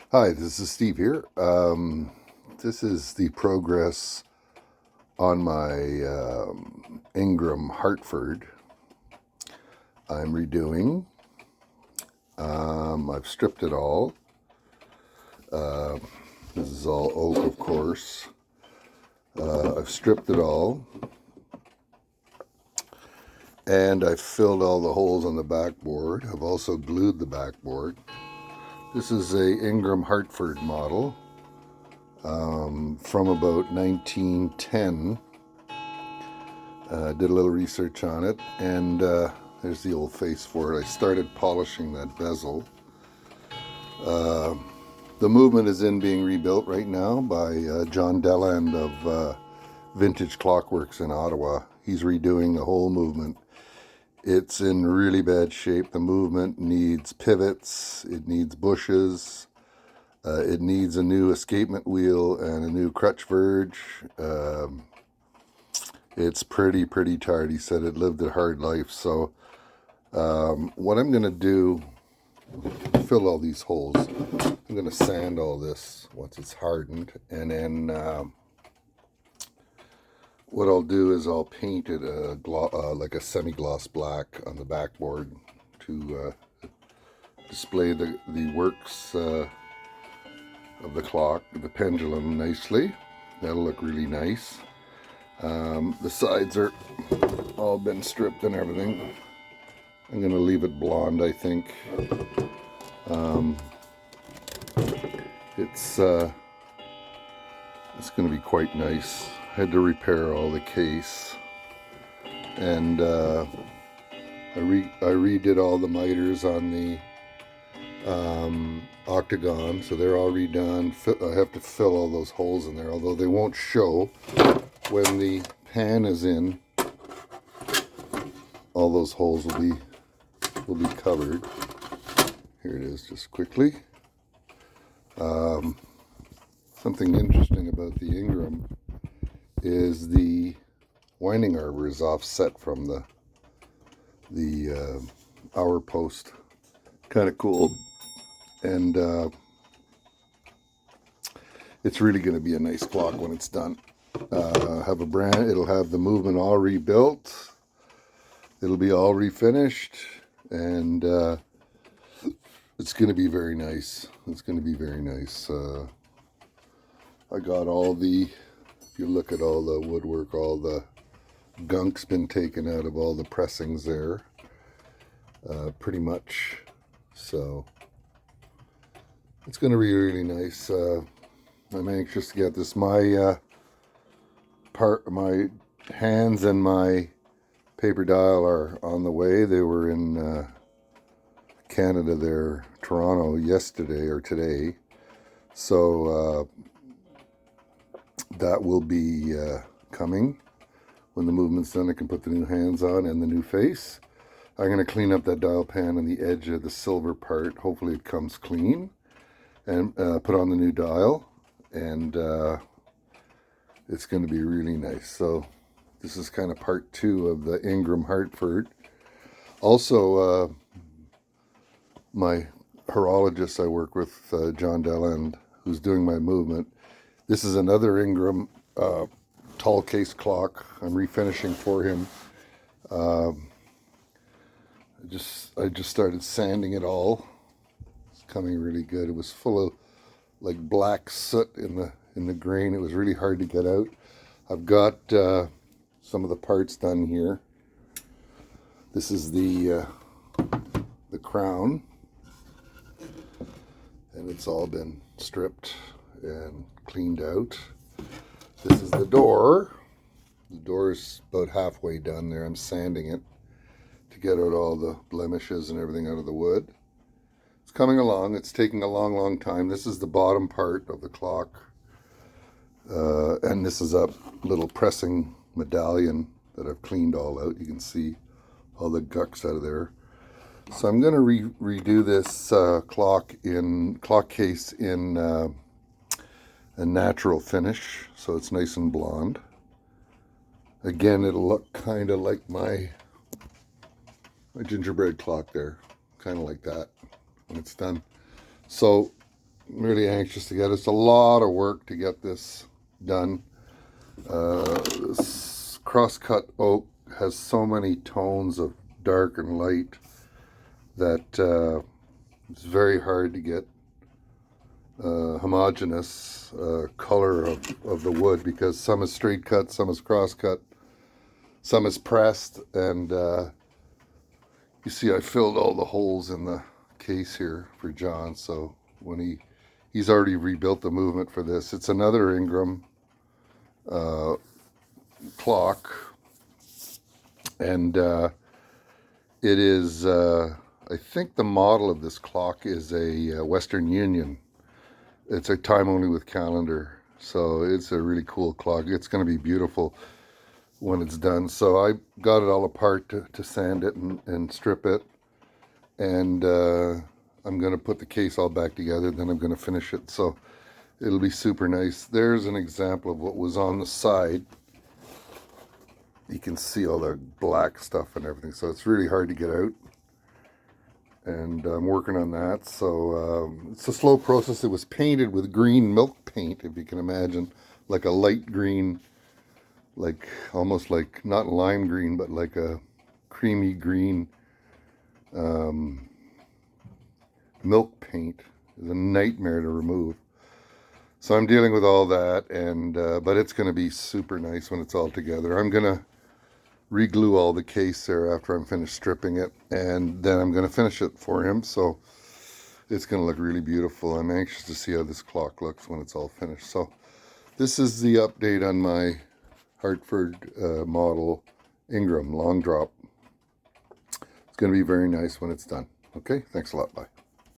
Hi, this is Steve here. This is the progress on my Ingram Hartford. I'm redoing. I've stripped it all. This is all oak, of course. I've stripped it all. And I've filled all the holes on the backboard. I've also glued the backboard. This is a Ingram Hartford model from about 1910. Did a little research on it, and there's the old face for it. I started polishing that bezel. The movement is being rebuilt right now by John Deland of Vintage Clockworks in Ottawa. He's redoing the whole movement. It's in really bad shape. The movement needs pivots, it needs bushes, it needs a new escapement wheel and a new crutch verge. It's pretty tired. He said it lived a hard life. So what I'm going to do, fill all these holes. I'm going to sand all this once it's hardened. And then what I'll do is I'll paint it like a semi-gloss black on the backboard to display the works of the clock, the pendulum nicely. That'll look really nice. The sides are all been stripped and everything. I'm going to leave it blonde, I think. It's going to be quite nice. I had to repair all the case, and I redid all the miters on the octagon, so they're all redone. I have to fill all those holes in there, although they won't show when the pan is in. All those holes will be covered. Here it is, just quickly. Something interesting about the Ingram is the winding arbor is offset from the hour post. Kind of cool, and it's really going to be a nice clock when it's done. Have a brand. It'll have the movement all rebuilt. It'll be all refinished, and it's going to be very nice. It's going to be very nice. I got all the, if you look at all the woodwork, all the gunk's been taken out of all the pressings there, pretty much. So it's going to be really nice. I'm anxious to get this. My hands and my paper dial are on the way. They were in Canada there, Toronto, yesterday or today. So that will be coming. When the movement's done, I can put the new hands on and the new face. I'm going to clean up that dial pan on the edge of the silver part. Hopefully it comes clean. And put on the new dial. And it's going to be really nice. So this is kind of part 2 of the Ingram Hartford. Also, my horologist I work with, John Deland, who's doing my movement. This is another Ingram tall case clock I'm refinishing for him. I just started sanding it all. It's coming really good. It was full of like black soot in the grain. It was really hard to get out. I've got some of the parts done here. This is the crown, and it's all been stripped and cleaned out. This is the door. The door is about halfway done there. I'm sanding it to get out all the blemishes and everything out of the wood. It's coming along. It's taking a long time. This is the bottom part of the clock. And this is a little pressing medallion that I've cleaned all out. You can see all the gucks out of there. So I'm going to redo this clock case in a natural finish, so it's nice and blonde. Again, it'll look kind of like my gingerbread clock there, kind of like that when it's done. So I'm really anxious to get it. It's a lot of work to get this done. This crosscut oak has so many tones of dark and light that it's very hard to get homogeneous color of the wood, because some is straight cut, some is cross cut, some is pressed, and you see I filled all the holes in the case here for John, so when he's already rebuilt the movement for this. It's another Ingram clock, and it is I think the model of this clock is a Western Union. It's a time only with calendar, so it's a really cool clock. It's going to be beautiful when it's done. So I got it all apart to sand it and strip it, and I'm going to put the case all back together, then I'm going to finish it, so it'll be super nice. There's an example of what was on the side. You can see all the black stuff and everything, so it's really hard to get out, and I'm working on that. So it's a slow process. It was painted with green milk paint, if you can imagine, like a light green, like almost like not lime green, but like a creamy green milk paint. It's a nightmare to remove. So I'm dealing with all that, and but it's going to be super nice when it's all together. I'm going to reglue all the case there after I'm finished stripping it, and then I'm going to finish it for him, so it's going to look really beautiful. I'm anxious to see how this clock looks when it's all finished. So this is the update on my Hartford model Ingram long drop. It's going to be very nice when it's done. Okay, thanks a lot. Bye.